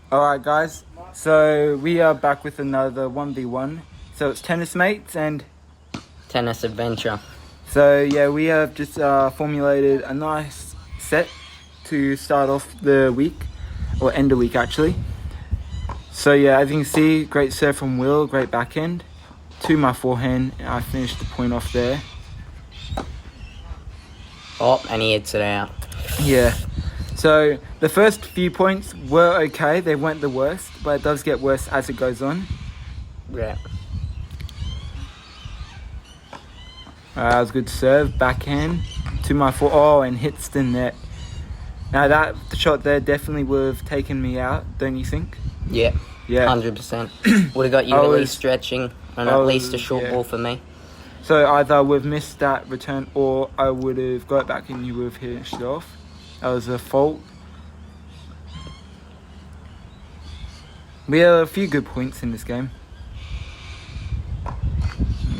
Alright guys, so we are back with another 1v1. So it's tennis mates, and Tennis adventure. so yeah, we have just formulated a nice set to start off the week, or end the week actually. So yeah, as you can see, great serve from Will, great backhand to my forehand. I finished the point off there. Oh, and he hits it out. Yeah. So the first few points were okay, they weren't the worst, but it does get worse as it goes on. Yeah. That was a good serve, backhand to my and hits the net. Now that shot there definitely would have taken me out, don't you think? Yeah. Yeah. 100%. Would have got you I at was- least stretching and I at was- least a short yeah. ball for me. So either I would have missed that return, or I would have got it back and you would have finished it off. That was a fault. We had a few good points in this game.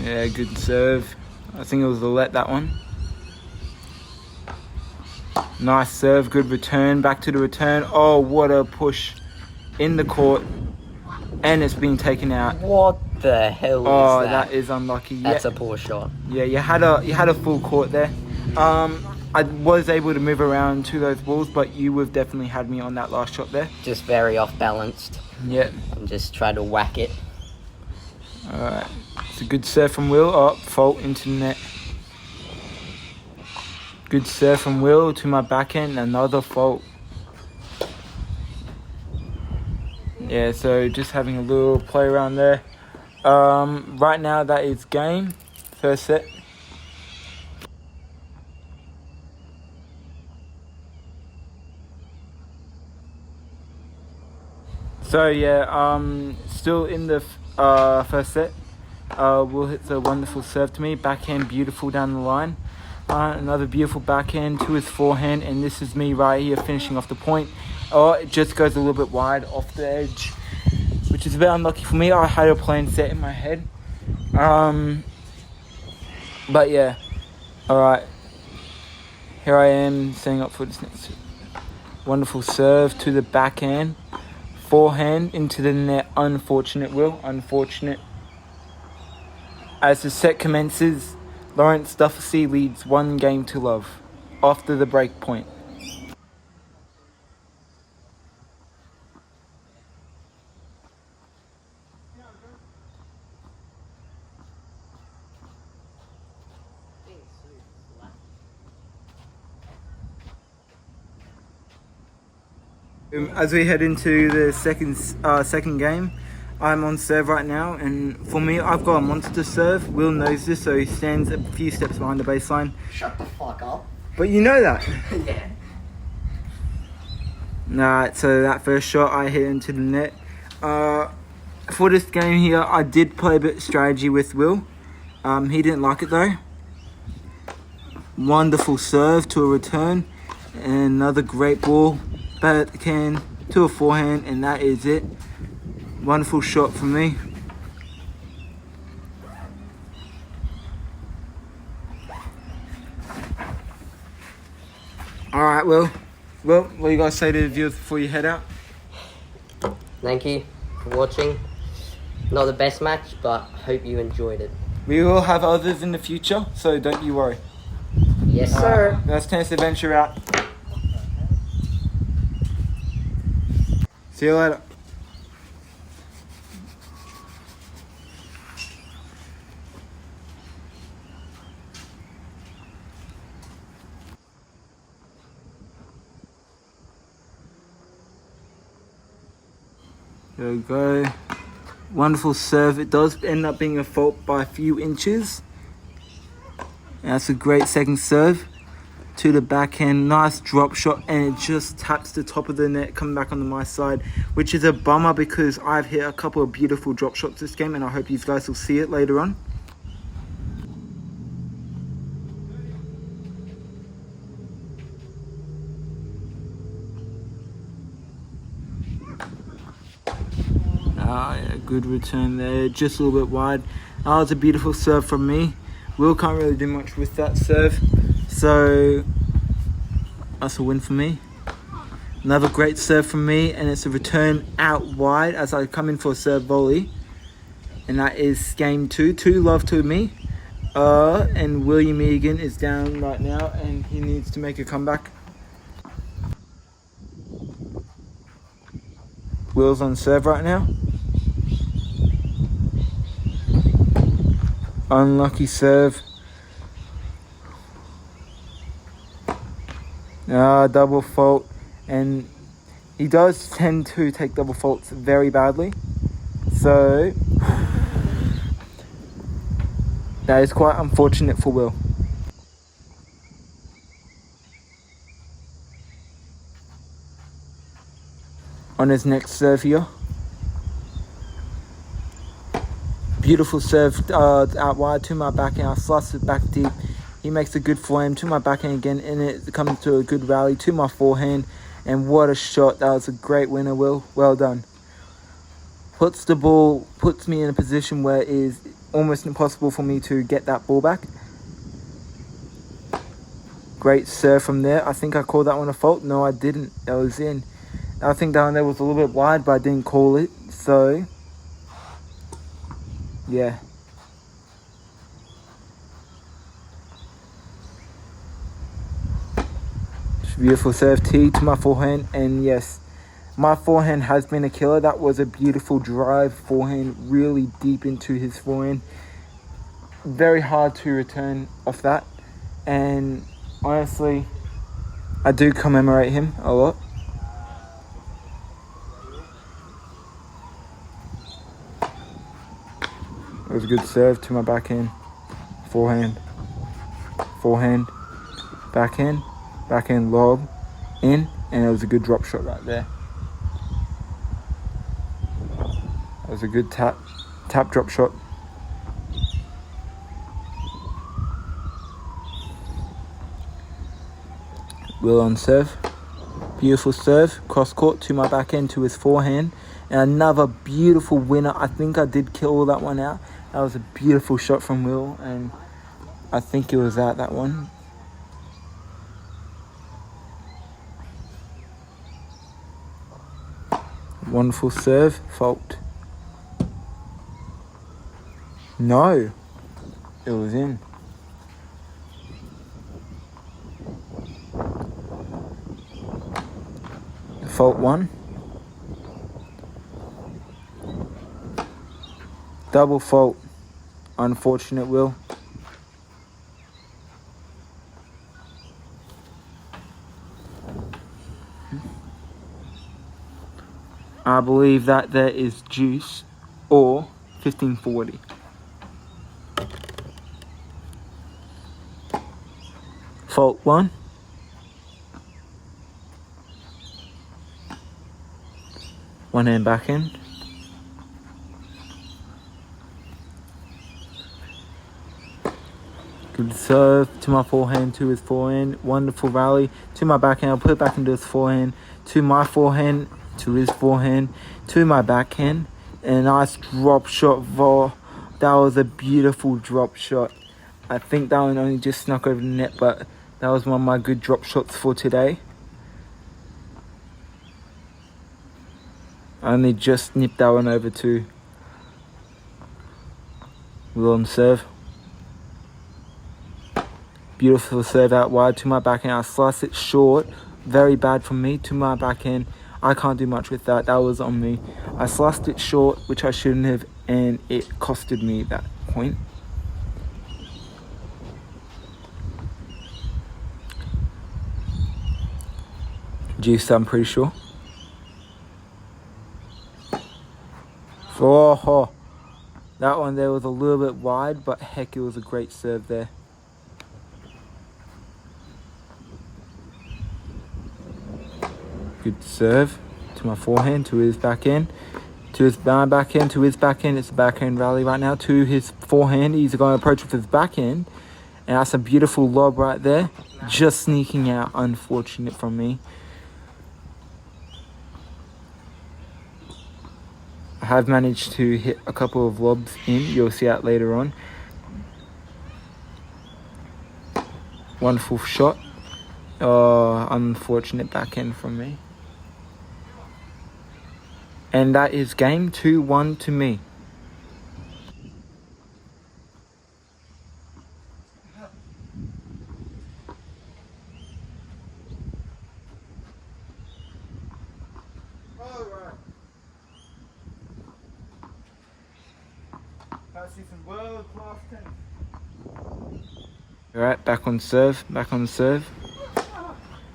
Yeah, good serve. I think it was a let, that one. Nice serve, good return, back to the return. Oh, what a push in the court. And it's been taken out. What the hell is Oh, that? that is unlucky. That's Yeah. a poor shot. Yeah, you had a full court there. I was able to move around to those balls, but you would have definitely had me on that last shot there. Just very off balanced Yeah. and just tried to whack it. Alright. It's a good serve from Will. Oh, fault into the net. Good serve from Will to my backhand. Another fault. Yeah, so just having a little play around there. Right now that is game. First set. So yeah, still in the first set. Will hits a wonderful serve to me. Backhand beautiful down the line. Another beautiful backhand to his forehand, and this is me right here finishing off the point. Oh, it just goes a little bit wide off the edge, which is a bit unlucky for me. I had a plan set in my head. But yeah, alright. Here I am setting up for this next wonderful serve to the backhand. Forehand into the net. Unfortunate, Will. Unfortunate. As the set commences, Lawrence Dufficy leads 1-0 after the break point. As we head into the second game, I'm on serve right now, and for me, I've got a monster serve. Will knows this, so he stands a few steps behind the baseline. Shut the fuck up. But you know that. Yeah. Nah, so that first shot I hit into the net. For this game here, I did play a bit of strategy with Will. He didn't like it though. Wonderful serve to a return, and another great ball backhand to a forehand, and that is it. Wonderful shot from me. Alright, Will, what do you guys say to the viewers before you head out? Thank you for watching. Not the best match, but hope you enjoyed it. We will have others in the future, so don't you worry. Yes, sir. That's Tennis Adventure out. See you later. There we go. Wonderful serve. It does end up being a fault by a few inches. And that's a great second serve to the backhand. Nice drop shot, and it just taps the top of the net, coming back onto my side, which is a bummer because I've hit a couple of beautiful drop shots this game, and I hope you guys will see it later on. Yeah, good return there, just a little bit wide. That was a beautiful serve from me. Will can't really do much with that serve, so that's a win for me. Another great serve from me, and it's a return out wide as I come in for a serve volley. And that is game 2. 2-love to me. And William Egan is down right now, and he needs to make a comeback. Will's on serve right now. Unlucky serve. Double fault. And he does tend to take double faults very badly. So that is quite unfortunate for Will. On his next serve here. Beautiful serve out wide to my backhand. I slice it back deep. He makes a good forehand to my backhand again, and it comes to a good rally to my forehand. And what a shot. That was a great winner, Will. Well done. Puts me in a position where it is almost impossible for me to get that ball back. Great serve from there. I think I called that one a fault. No, I didn't. That was in. I think that one there was a little bit wide, but I didn't call it. So, yeah. Beautiful serve tee to my forehand, and yes, my forehand has been a killer. That was a beautiful drive forehand, really deep into his forehand. Very hard to return off that, and honestly, I do commemorate him a lot. It was a good serve to my backhand, forehand, backhand lob in, and it was a good drop shot right there. It was a good tap drop shot. Will on serve. Beautiful serve, cross court to my backhand to his forehand, and another beautiful winner. I think I did kill that one out. That was a beautiful shot from Will, and I think it was out that one. Wonderful serve, fault. No, it was in. Fault 1. Double fault. Unfortunate, Will. I believe that there is juice or 1540. Fault 1. One hand backhand. Good serve to my forehand, to his forehand. Wonderful rally to my backhand. I'll put it back into his forehand. To my forehand, to his forehand, to my backhand. And a nice drop shot. That was a beautiful drop shot. I think that one only just snuck over the net, but that was one of my good drop shots for today. I only just nipped that one over to Will on serve. Beautiful serve out wide to my backhand. I sliced it short. Very bad from me to my backhand. I can't do much with that. That was on me. I sliced it short, which I shouldn't have, and it costed me that point. Juice, I'm pretty sure. Oh, that one there was a little bit wide, but heck, it was a great serve there. Good serve to my forehand, to his backhand, to his backhand, to his backhand. It's a backhand rally right now to his forehand. He's going to approach with his backhand, and that's a beautiful lob right there. Just sneaking out, unfortunate from me. I have managed to hit a couple of lobs in. You'll see that later on. Wonderful shot. Unfortunate backhand from me. And that is game 2-1 to me. Alright, back on serve.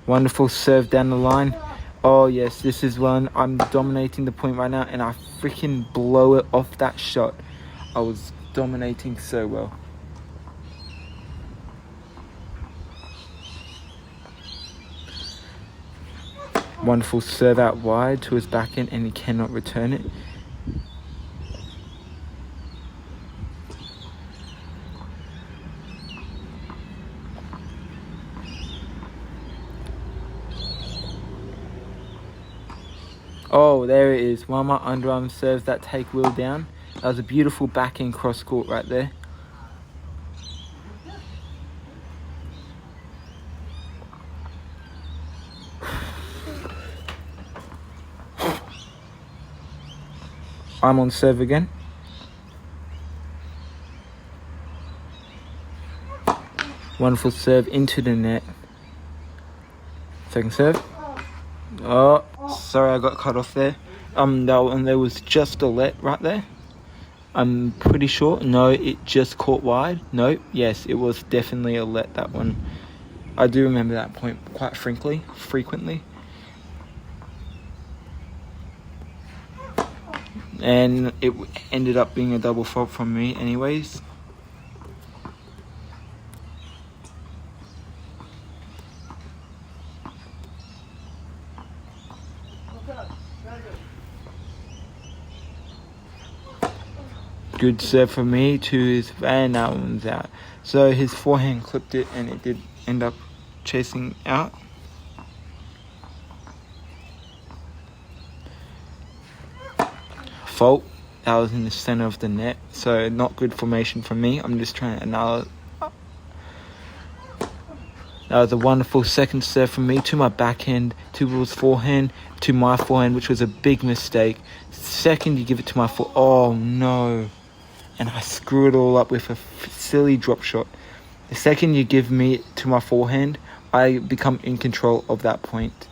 Wonderful serve down the line. Oh yes, this is one. I'm dominating the point right now, and I freaking blow it off that shot. I was dominating so well. Wonderful serve out wide to his backhand, and he cannot return it. Oh, there it is. One of my underarm serves that take Will down. That was a beautiful backhand cross court right there. I'm on serve again. Wonderful serve into the net. Second serve. Oh, sorry, I got cut off there. There was just a let right there. I'm pretty sure. No, it just caught wide. No, yes, it was definitely a let, that one. I do remember that point quite frequently. And it ended up being a double fault from me anyways. Good serve from me to his and that one's out. So his forehand clipped it, and it did end up chasing out. Fault. That was in the center of the net, so not good formation from me. I'm just trying to analyze. That was a wonderful second serve from me to my backhand, to Will's forehand, to my forehand, which was a big mistake. Second, you give it to my forehand. Oh no. And I screw it all up with a silly drop shot. The second you give me to my forehand, I become in control of that point.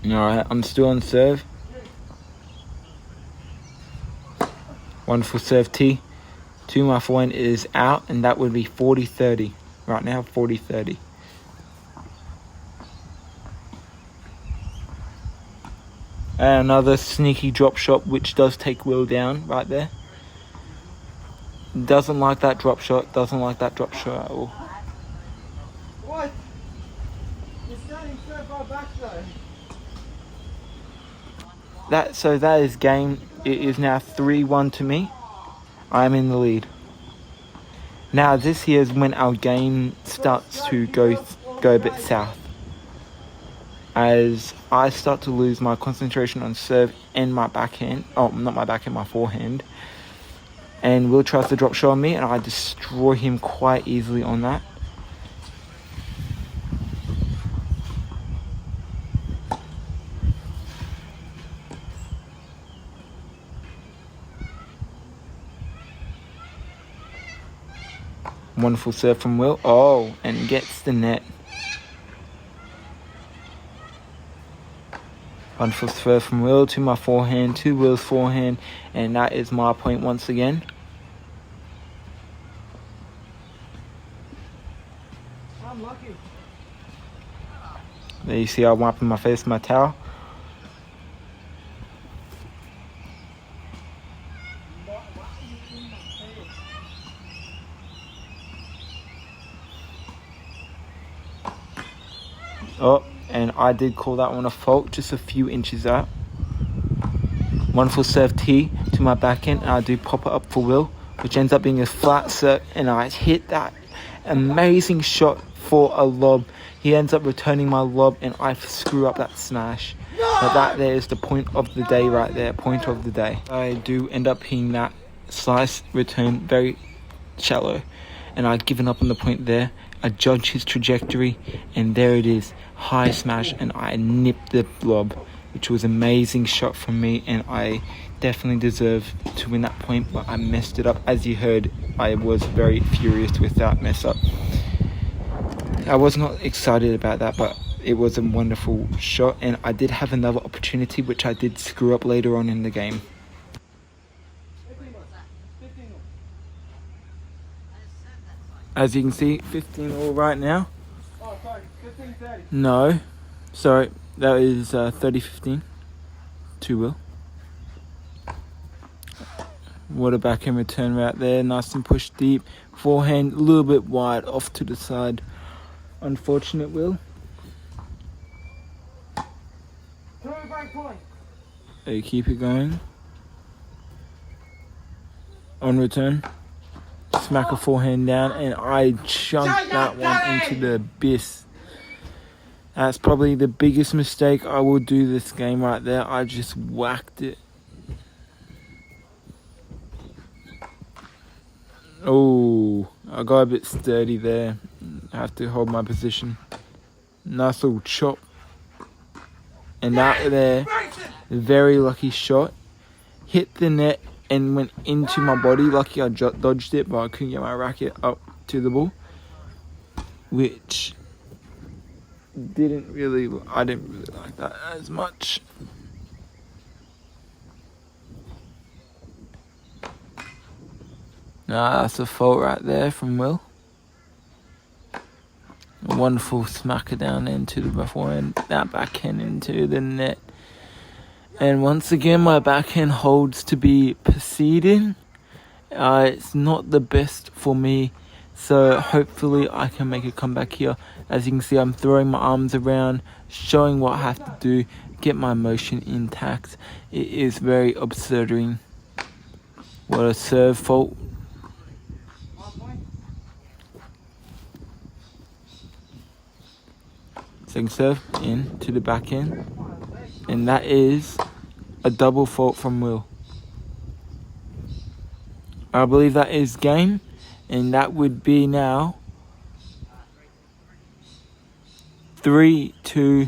Alright, I'm still on serve. Wonderful serve T. To my forehand is out, and that would be 40-30. Right now, 40-30. And another sneaky drop shot, which does take Will down right there. Doesn't like that drop shot. At all. What? You're standing so far back though. So that is game. It is now 3-1 to me. I'm in the lead. Now this here is when our game starts to go a bit south. As I start to lose my concentration on serve and my backhand. Oh, not my backhand, my forehand. And Will tries to drop shot on me, and I destroy him quite easily on that. Wonderful serve from Will. Oh, and gets the net. Wonderful serve from Will to my forehand, to Will's forehand, and that is my point once again. I'm lucky. There you see I'm wiping my face with my towel. Oh, and I did call that one a fault, just a few inches out. Wonderful serve T to my backhand, and I do pop it up for Will, which ends up being a flat serve, and I hit that amazing shot for a lob. He ends up returning my lob, and I screw up that smash. But that there is the point of the day right there, point of the day. I do end up hitting that slice return very shallow, and I'd given up on the point there. I judge his trajectory, and there it is, high smash, and I nipped the lob, which was an amazing shot from me, and I definitely deserved to win that point, but I messed it up. As you heard, I was very furious with that mess up. I was not excited about that, but it was a wonderful shot, and I did have another opportunity which I did screw up later on in the game. As you can see, 15 all right now. Oh, sorry, 15-30. No, sorry, that is 30-15 to Will. What a backhand return right there, nice and pushed deep. Forehand, a little bit wide, off to the side. Unfortunate, Will. Break point. They keep it going. On return, smack a forehand down, and I chunked that one into the abyss. That's probably the biggest mistake I will do this game right there. I just whacked it. Oh, I got a bit sturdy there. I have to hold my position. Nice little chop. And that there, very lucky shot. Hit the net and went into my body. Lucky I dodged it, but I couldn't get my racket up to the ball. Which I didn't really like that as much. Nah, that's a fault right there from Will. A wonderful smacker down into the forehand, that backhand into the net. And once again, my backhand holds to be proceeding. It's not the best for me, so hopefully I can make a comeback here. As you can see, I'm throwing my arms around, showing what I have to do, get my motion intact. It is very absurd. What a serve fault. Second serve in to the backhand, and that is a double fault from Will. I believe that is game, and that would be now 3-2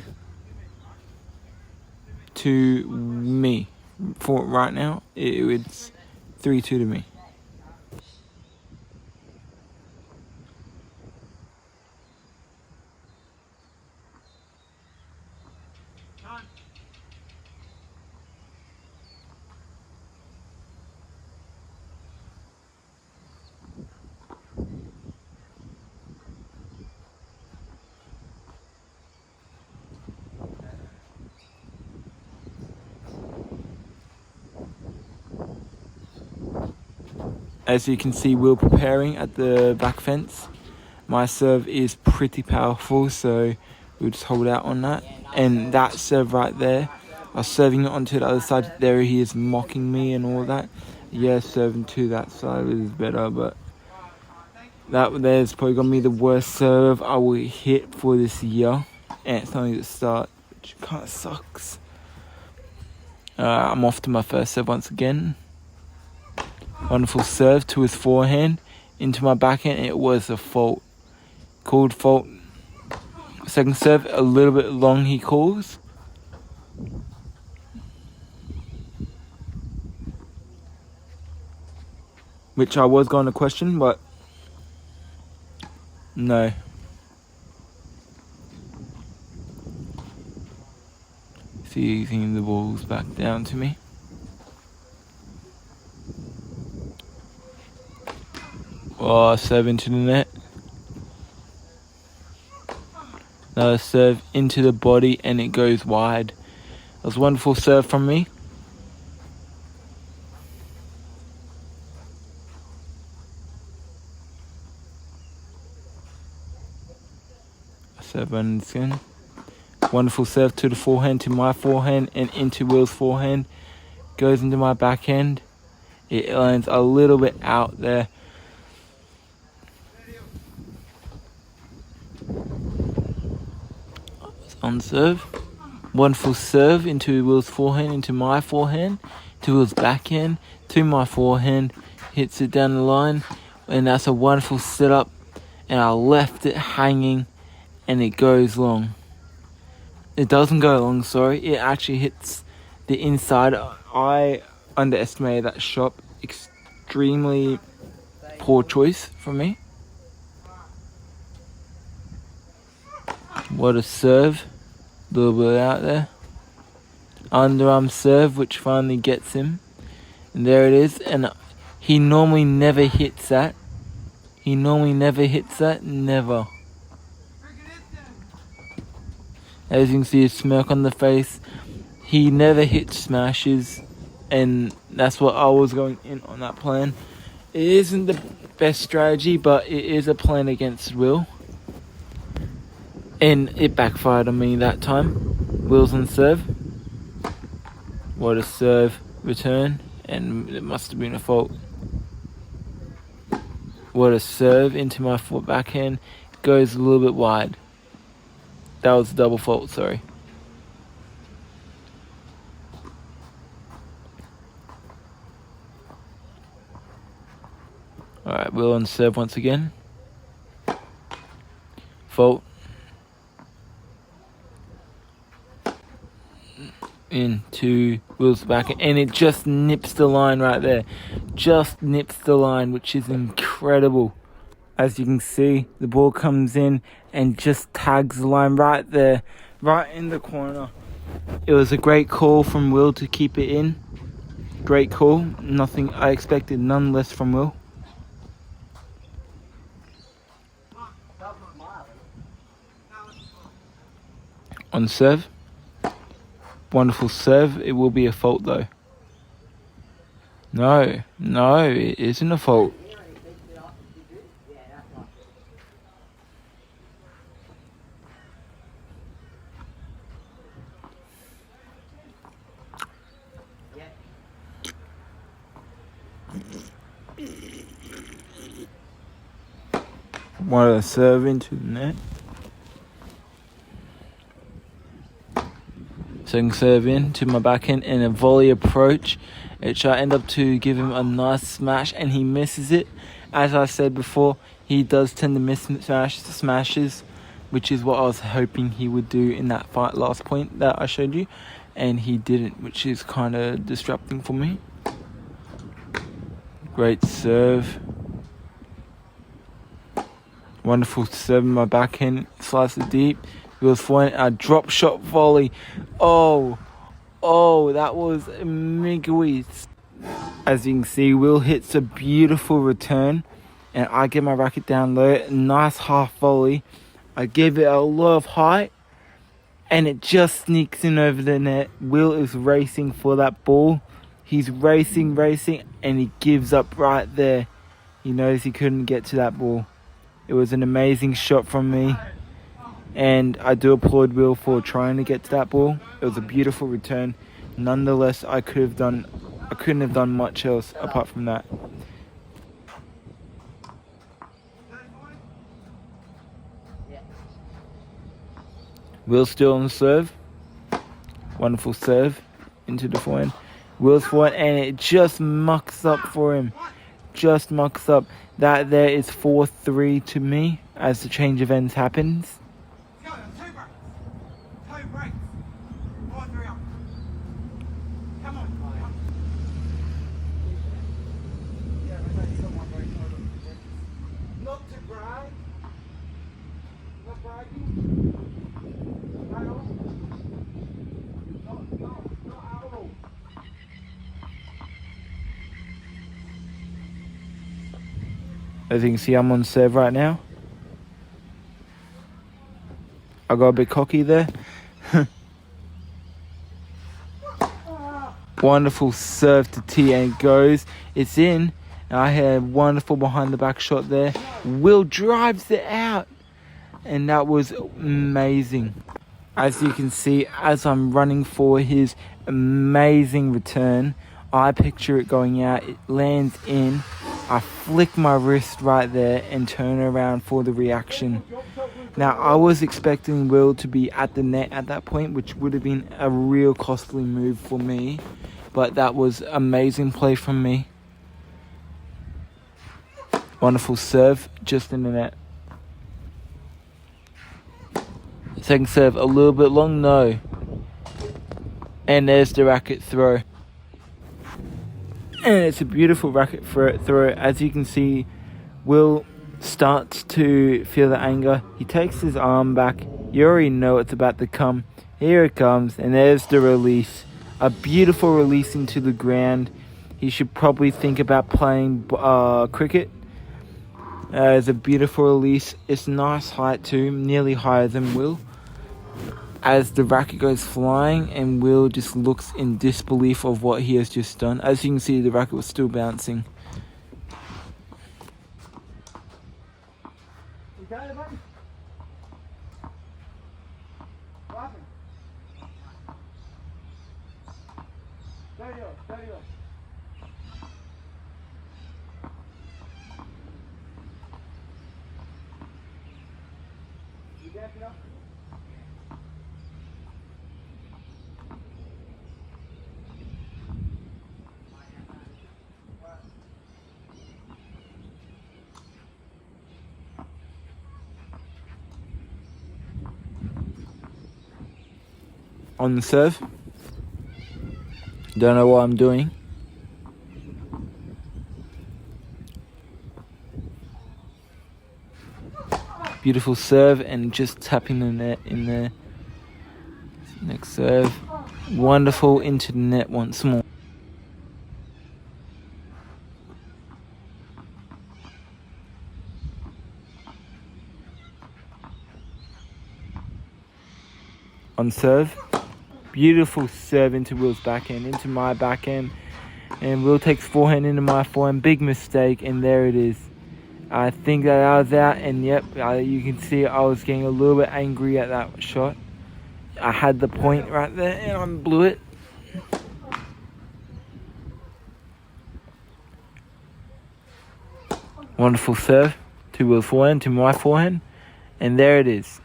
to me. For right now, it's 3-2 to me. As you can see, Will preparing at the back fence. My serve is pretty powerful, so we'll just hold out on that. And that serve right there, I was serving it onto the other side. There he is mocking me and all that. Yeah, serving to that side is better, but that there's probably gonna be the worst serve I will hit for this year. And it's only the start, which kind of sucks. I'm off to my first serve once again. Wonderful serve to his forehand into my backhand. It was a fault. Called fault. Second serve, a little bit long he calls. Which I was going to question, but no. See the balls back down to me. Oh, serve into the net. Another serve into the body, and it goes wide. That was a wonderful serve from me. Serve on the again. Wonderful serve to the forehand, to my forehand, and into Will's forehand. Goes into my backhand. It lands a little bit out there. On serve. Wonderful serve into Will's forehand, into my forehand, to Will's backhand, to my forehand. Hits it down the line. And that's a wonderful setup and I left it hanging, and it goes long. It doesn't go long, sorry. It actually hits the inside. I underestimated that shot. Extremely poor choice from me. What a serve. A little bit out there. Underarm serve, which finally gets him. And there it is. And he normally never hits that. Never. As you can see, a smirk on the face. He never hits smashes. And that's what I was going in on that plan. It isn't the best strategy, but it is a plan against Will. And it backfired on me that time. Will's on serve. What a serve return. And it must have been a fault. What a serve into my foot backhand. Goes a little bit wide. That was a double fault, sorry. Alright, Will on serve once again. Fault. Into Will's back, and it just nips the line right there. Just nips the line, which is incredible. As you can see, the ball comes in and just tags the line right there, right in the corner. It was a great call from Will to keep it in. Great call. Nothing I expected, none less from Will. On serve. Wonderful serve. It will be a fault though. No, it isn't a fault. Want to serve into the net. Second serve in to my backhand and a volley approach. It shall end up to give him a nice smash, and he misses it. As I said before, he does tend to miss smashes, which is what I was hoping he would do in that last point that I showed you, and he didn't, which is kind of disrupting for me. Great serve. Wonderful serve in my backhand, slice it deep. Will's forehand, a drop shot volley. Oh, that was migweed. As you can see, Will hits a beautiful return, and I get my racket down low. Nice half volley. I give it a lot of height, and it just sneaks in over the net. Will is racing for that ball. He's racing, and he gives up right there. He knows he couldn't get to that ball. It was an amazing shot from me. And I do applaud Will for trying to get to that ball. It was a beautiful return. Nonetheless, I couldn't have done much else apart from that. Will still on the serve. Wonderful serve into the forehand. Will's forehand, and it just mucks up for him. Just mucks up. That there is 4-3 to me as the change of ends happens. As you can see, I'm on serve right now. I got a bit cocky there. Wonderful serve to T, and it goes. It's in. And I had a wonderful behind the back shot there. Will drives it out. And that was amazing. As you can see, as I'm running for his amazing return, I picture it going out. It lands in. I flick my wrist right there and turn around for the reaction. Now, I was expecting Will to be at the net at that point, which would have been a real costly move for me. But that was amazing play from me. Wonderful serve, just in the net. Second serve, a little bit long, no. And there's the racket throw. And it's a beautiful racket throw. As you can see, Will starts to feel the anger. He takes his arm back. You already know it's about to come. Here it comes, and there's the release. A beautiful release into the ground. He should probably think about playing cricket. It's a beautiful release. It's nice height too, nearly higher than Will. As the racket goes flying, and Will just looks in disbelief of what he has just done. As you can see, the racket was still bouncing. You got it, buddy? What happened? There you go, there you go. You dancing up? On the serve. Don't know what I'm doing. Beautiful serve and just tapping the net in there. Next serve. Wonderful into the net once more. On serve. Beautiful serve into Will's backhand, into my backhand. And Will takes forehand into my forehand. Big mistake, and there it is. I think that I was out, and yep, you can see I was getting a little bit angry at that shot. I had the point right there, and I blew it. Wonderful serve to Will's forehand, to my forehand. And there it is.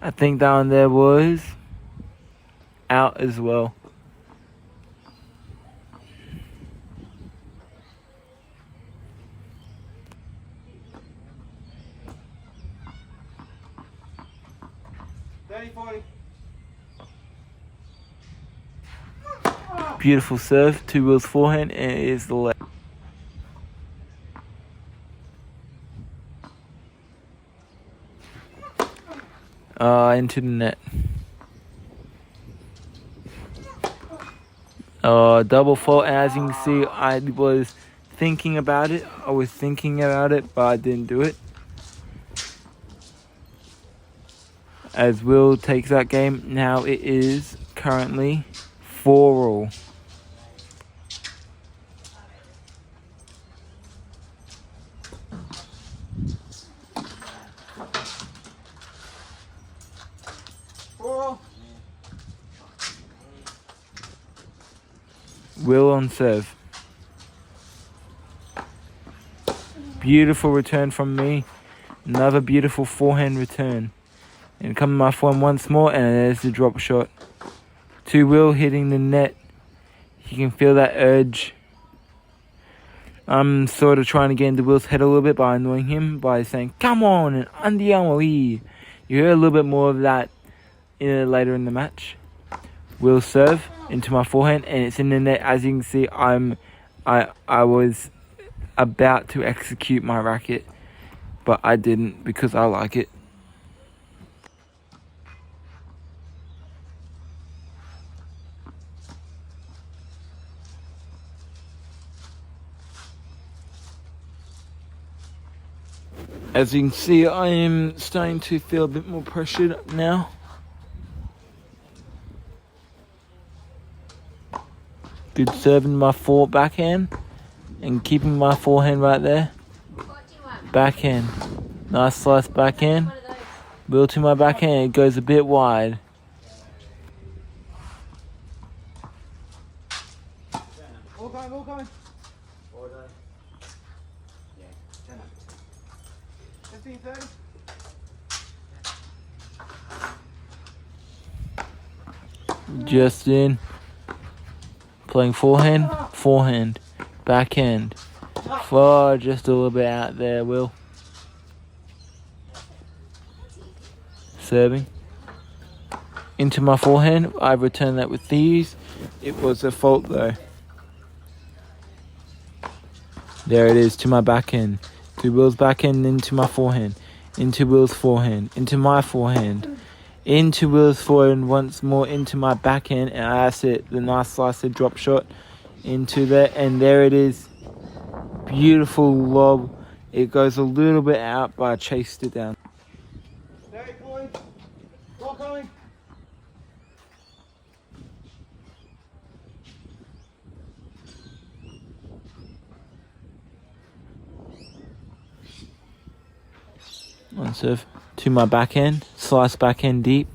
I think that one there was out as well. Beautiful serve to Will's forehand, and it is the left. Into the net. Double fault, and as you can see, I was thinking about it. But I didn't do it. As Will takes that game, now it is currently 4-all. Will on serve. Beautiful return from me. Another beautiful forehand return. And coming my forehand once more, and there's the drop shot. To Will hitting the net. You can feel that urge. I'm sort of trying to get into Will's head a little bit by annoying him by saying, "Come on, and andiamo lì." You hear a little bit more of that later in the match. Will serve into my forehand, and it's in the net. As you can see, I was about to execute my racket, but I didn't because I like it. As you can see, I am starting to feel a bit more pressured now. Good serving my backhand and keeping my forehand right there. Backhand. Nice slice backhand. Will to my backhand. It goes a bit wide. All coming. 15, 30. Just in. Playing forehand, backhand. Just a little bit out there, Will. serving. Into my forehand, I returned that with ease. It was a fault though. There it is, to my backhand. To Will's backhand, into my forehand. Into Will's forehand. Into my forehand. Into Will's forehand, once more into my backhand. And that's it, the nice slicer drop shot into there. And there it is. Beautiful lob. It goes a little bit out, but I chased it down. Stay, boys. Ball coming. On serve to my backhand, slice backhand deep.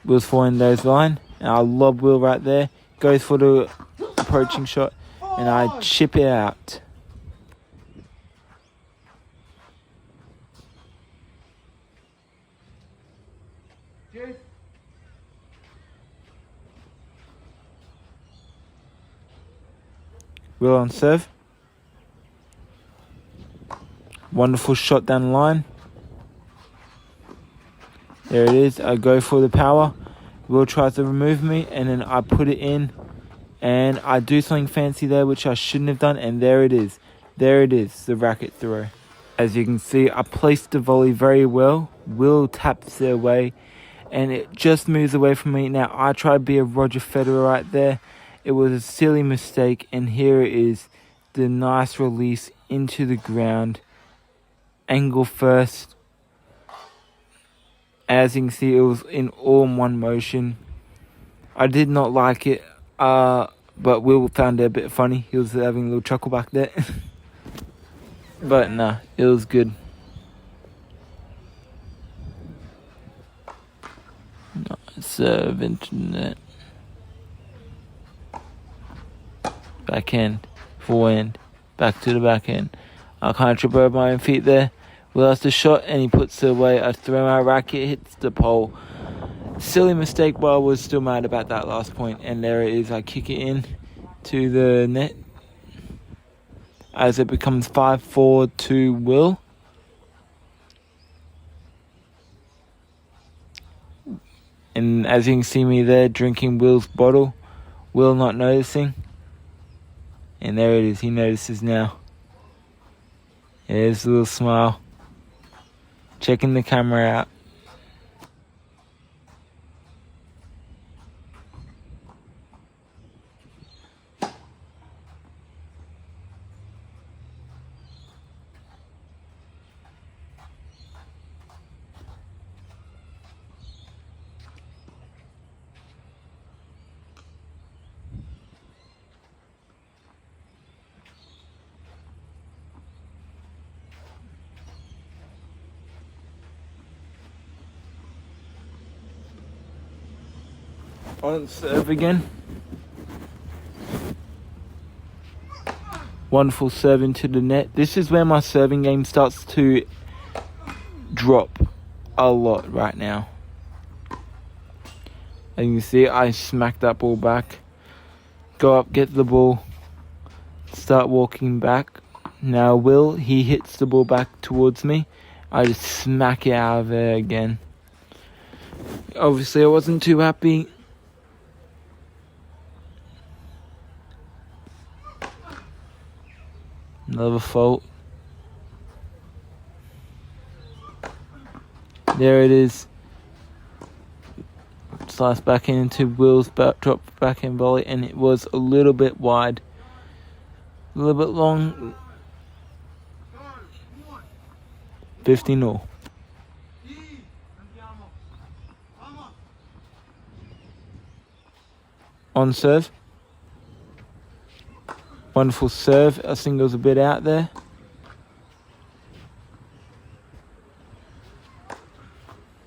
Will's forehand goes line, and I lob Will right there. Goes for the approaching shot, and I chip it out. Cheers. Will on serve. Wonderful shot down the line. There it is. I go for the power. Will tries to remove me, and then I put it in. And I do something fancy there, which I shouldn't have done. And there it is. There it is, the racket throw. As you can see, I placed the volley very well. Will taps it away, and it just moves away from me. Now, I try to be a Roger Federer right there. It was a silly mistake, and here it is. The nice release into the ground. Angle first. As you can see, it was in all in one motion. I did not like it, but Will found it a bit funny. He was having a little chuckle back there. But nah, it was good. Serve into net. Backhand, forehand, back to the backhand. I kind of trip over my own feet there. Will has the shot and he puts it away. I throw my racket, hits the pole. Silly mistake, but I was still mad about that last point. And there it is. I kick it in to the net as it becomes 5-4 to Will. And as you can see me there drinking Will's bottle, Will not noticing. And there it is. He notices now. There's a little smile. Checking the camera out. On serve again. Wonderful serve into the net. This is where my serving game starts to drop a lot right now. And you can see I smack that ball back. Go up, get the ball. Start walking back. Now Will, he hits the ball back towards me. I just smack it out of there again. Obviously I wasn't too happy. Another fault. There it is. Slice back into Will's drop backhand volley, and it was a little bit wide. A little bit long. 50-0. On serve. Wonderful serve. I think it was a bit out there.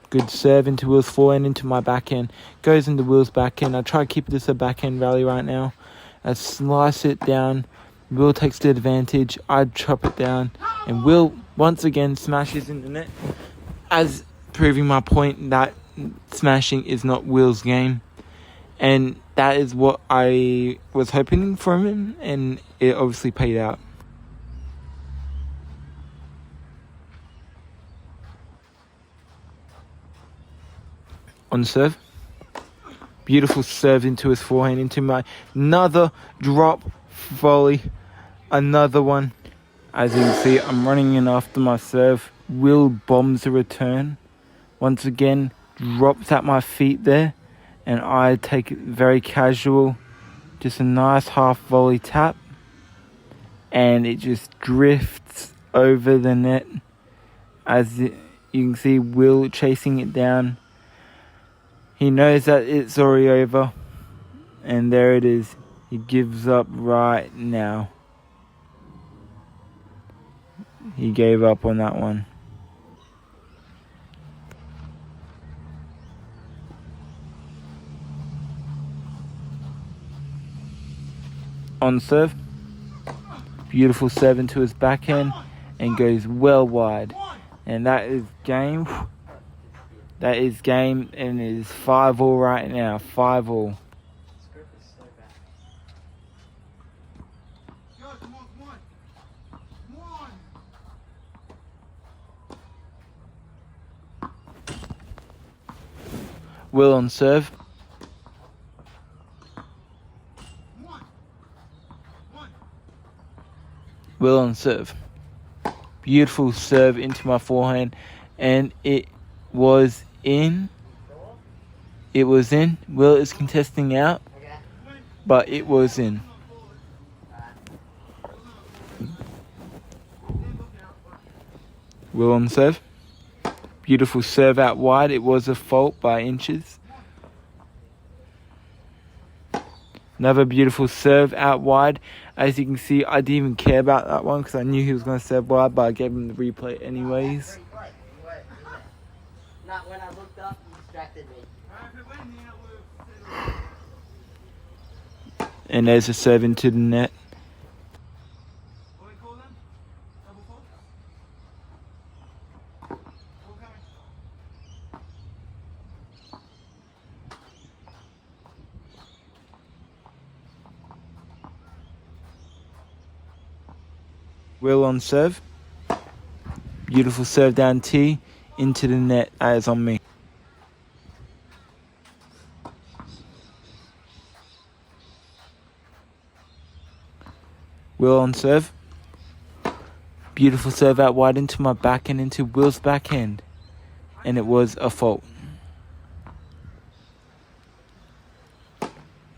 Good serve into Will's forehand, into my backhand. Goes into Will's backhand. I try to keep this a backhand rally right now. I slice it down. Will takes the advantage. I chop it down. And Will, once again, smashes into the net. As proving my point that smashing is not Will's game. And that is what I was hoping from him, and it obviously paid out. On serve. Beautiful serve into his forehand, into my another drop volley. Another one. As you can see, I'm running in after my serve. Will bombs the return. Once again, drops at my feet there. And I take it very casual. Just a nice half volley tap. And it just drifts over the net. As you can see, Will chasing it down. He knows that it's already over. And there it is. He gives up right now. He gave up on that one. On serve. Beautiful serve into his backhand. And goes well wide. And that is game. That is game, and it is 5-all right now. 5-all. Will on serve. Will on serve. Beautiful serve into my forehand, and it was in. It was in. Will is contesting out, but it was in. Will on serve. Beautiful serve out wide. It was a fault by inches. Another beautiful serve out wide. As you can see, I didn't even care about that one because I knew he was going to serve wide, but I gave him the replay anyways. Not when I looked up, you distracted me. And there's a serve into the net. Will on serve. Beautiful serve down T into the net. That is on me. Will on serve. Beautiful serve out wide into my backhand, into Will's backhand. And it was a fault.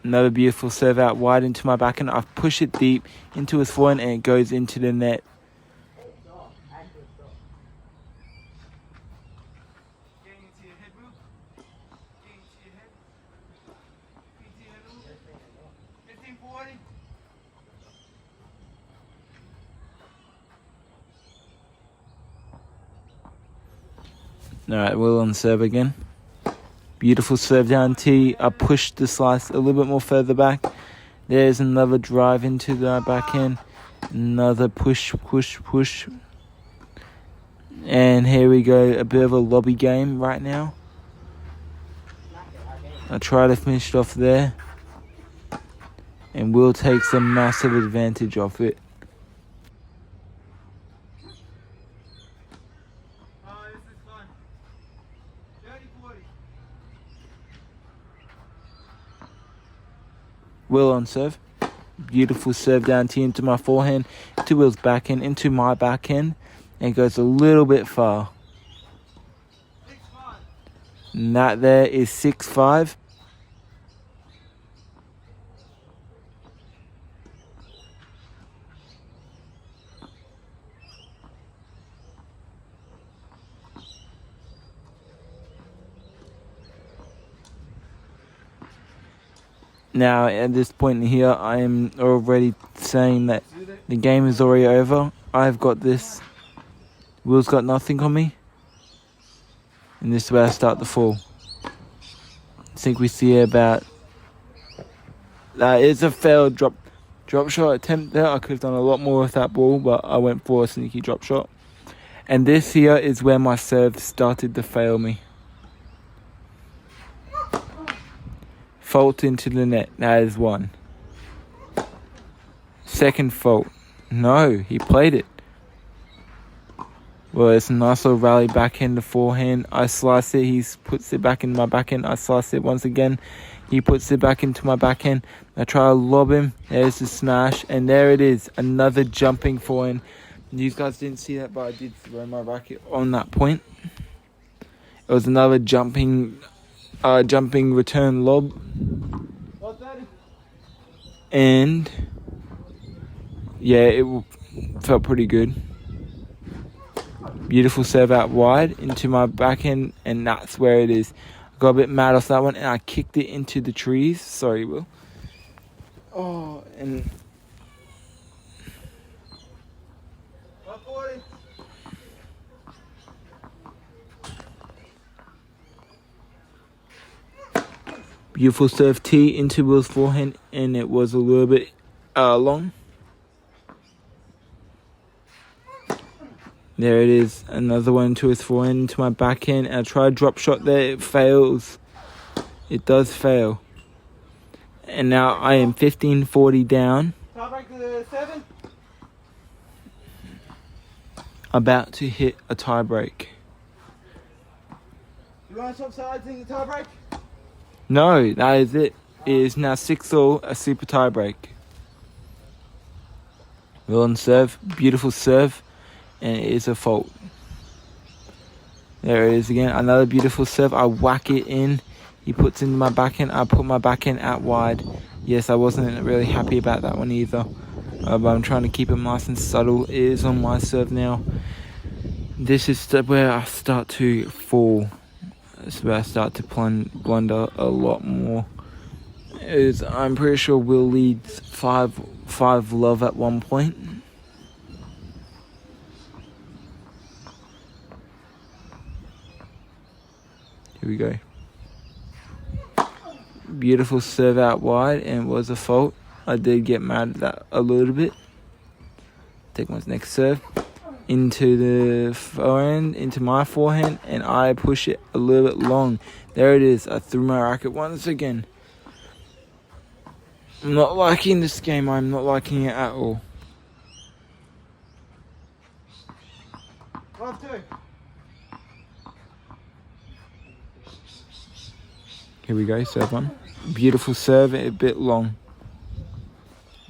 Another beautiful serve out wide into my backhand. I push it deep into his forehand and it goes into the net. Alright, Will on serve again. Beautiful serve down T. I pushed the slice a little bit more further back. There's another drive into the backhand. Another push. And here we go. A bit of a lobby game right now. I try to finish it off there. And Will takes a massive advantage of it. Will on serve. Beautiful serve down T into my forehand, to Will's backhand, into my backhand, and goes a little bit far. And that there is 6-5. Now, at this point here, I am already saying that the game is already over. I've got this. Will's got nothing on me. And this is where I start to fall. I think we see about... That is a failed drop shot attempt there. I could have done a lot more with that ball, but I went for a sneaky drop shot. And this here is where my serve started to fail me. Fault into the net. That is one. Second fault. No, he played it. Well, it's a nice little rally backhand to forehand. I slice it. He puts it back in my backhand. I slice it once again. He puts it back into my backhand. I try to lob him. There's the smash. And there it is. Another jumping forehand. You guys didn't see that, but I did throw my racket on that point. It was another jumping return lob. And yeah, it felt pretty good. Beautiful serve out wide into my backhand, and that's where it is. I got a bit mad off that one, and I kicked it into the trees. Sorry, Will. Oh, and beautiful serve tee into Will's forehand, and it was a little bit long. There it is, another one to his forehand, into my backhand, and I try a drop shot there, it fails. It does fail. And now I am 15-40 down. Tiebreak to 7. About to hit a tie break. You want to swap sides in the tiebreak? No, that is it. It is now 6-all, a super tie break. Will on serve, beautiful serve, and it is a fault. There it is again, another beautiful serve. I whack it in. He puts in my backhand. I put my backhand out wide. Yes, I wasn't really happy about that one either. But I'm trying to keep it nice and subtle. It is on my serve now. This is where I start to fall. It's where I start to blunder a lot more. I'm pretty sure Will leads 5-love at one point. Here we go. Beautiful serve out wide, and it was a fault. I did get mad at that a little bit. Take my next serve into the forehand, into my forehand, and I push it a little bit long. There it is. I threw my racket once again. I'm not liking this game. I'm not liking it at all. 5-2. Here we go, serve one. Beautiful serve, a bit long.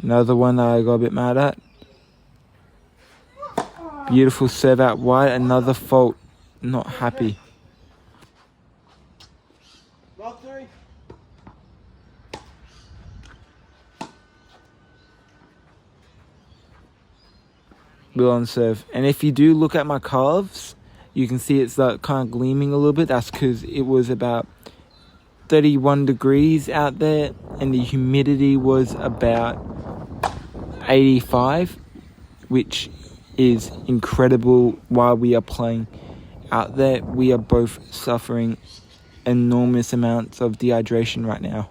Another one that I got a bit mad at. Beautiful serve out wide, another fault. Not happy. Love 3. Will on serve. And if you do look at my calves, you can see it's like kind of gleaming a little bit. That's because it was about 31 degrees out there, and the humidity was about 85, which is incredible while we are playing out there. We are both suffering enormous amounts of dehydration right now.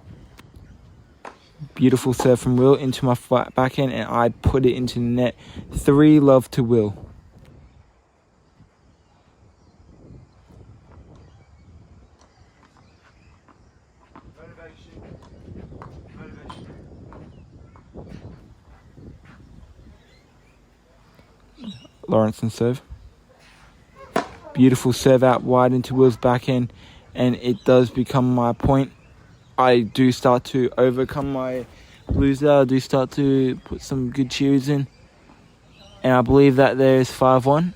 Beautiful serve from Will into my flat backhand, and I put it into the net. 3-love to Will. Lawrence and serve. Beautiful serve out wide into Will's backhand, and it does become my point. I do start to overcome my loser. I do start to put some good cheers in, and I believe that there is 5-1.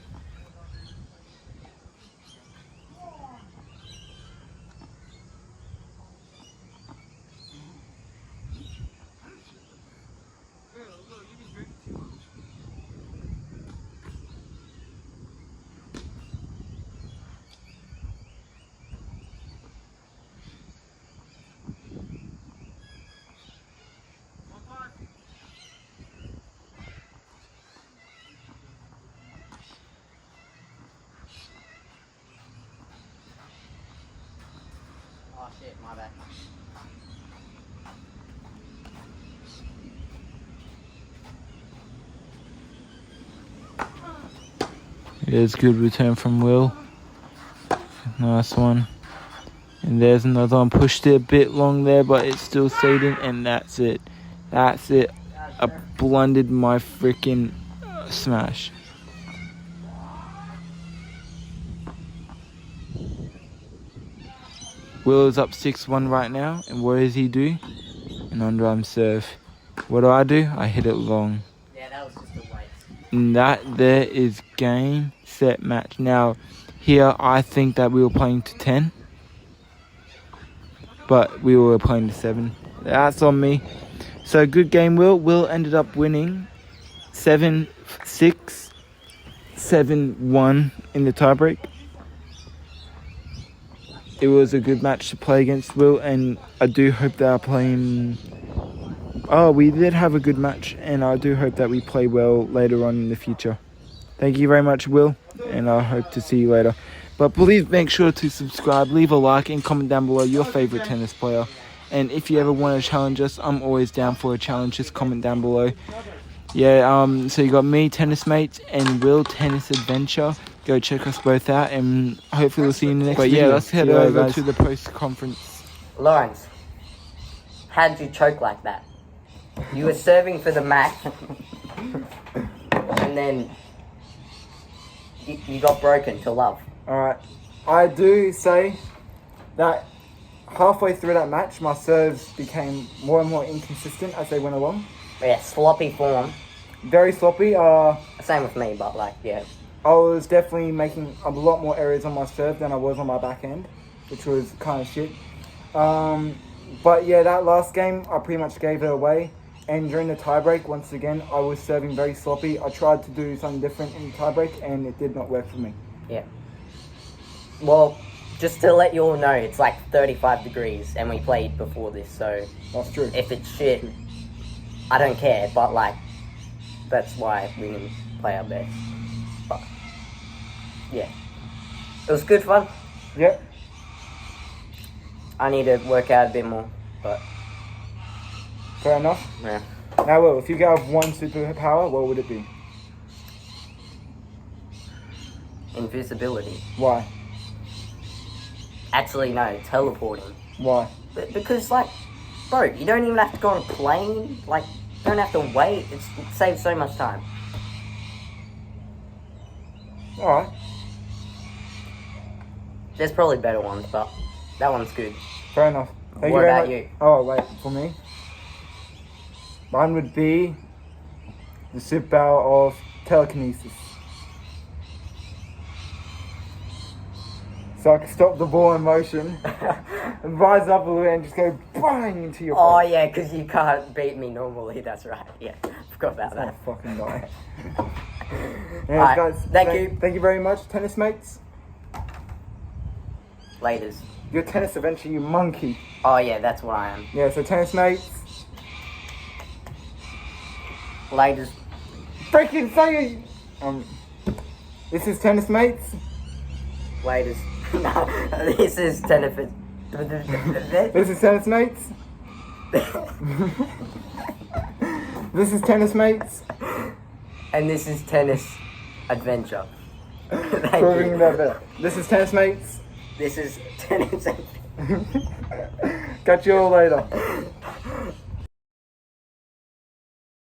Oh shit, my bad. There's good return from Will. Nice one. And there's another one. Pushed it a bit long there, but it's still seeding, and that's it. That's it. I blundered my freaking smash. Will is up 6-1 right now. And what does he do? An underarm serve. What do? I hit it long. Yeah, that was just a waste. And that there is game, set, match. Now, here I think that we were playing to 10. But we were playing to 7. That's on me. So good game, Will. Will ended up winning 7-6, 7-1 in the tiebreak. It was a good match to play against Will, and I do hope that I play him. Oh, we did have a good match, and I do hope that we play well later on in the future. Thank you very much, Will, and I hope to see you later. But please make sure to subscribe, leave a like, and comment down below your favorite tennis player. And if you ever want to challenge us, I'm always down for a challenge. Just comment down below. Yeah, so you got me, Tennis Mates, and Will, Tennis Adventure. Go check us both out, and hopefully we'll see you in the next video. Let's head over to the post-conference. Lawrence, how did you choke like that? You were serving for the match, and then you got broken to love. Alright, I do say that halfway through that match, my serves became more and more inconsistent as they went along. Yeah, sloppy form. Very sloppy. Same with me, but like, yeah. I was definitely making a lot more errors on my serve than I was on my backhand, which was kind of shit. But yeah, that last game, I pretty much gave it away. And during the tiebreak, once again, I was serving very sloppy. I tried to do something different in the tiebreak, and it did not work for me. Yeah. Well, just to let you all know, it's like 35 degrees, and we played before this, so... That's true. If it's shit, I don't care, but like, that's why we didn't play our best. But, yeah. It was good fun. Yep. I need to work out a bit more, but... Fair enough. Yeah. Now, Will, if you could have one superpower, what would it be? Invisibility. Why? Actually, no, teleporting. Why? Because, like, bro, you don't even have to go on a plane. Like, you don't have to wait. It saves so much time. Alright. There's probably better ones, but that one's good. Fair enough. Thank What you very about much. you? Oh, wait, for me? Mine would be the superpower of telekinesis. So I can stop the ball in motion and rise up a little and just go bang into your Oh, face. yeah, because you can't beat me normally. That's right. Yeah, forgot about Oh, that. fucking die. Anyways, Alright, guys, thank you. Thank you very much, tennis mates. Laters. You're tennis adventure, you monkey. Oh, yeah, that's what I am. Yeah, so tennis mates. Laters. Freaking say it! This is tennis mates. Laters. No, this is tennis. This is tennis mates. This is tennis mates. And this is tennis adventure. Thank Proving you. that better. This is tennis mates. This is tennis. Catch you all later.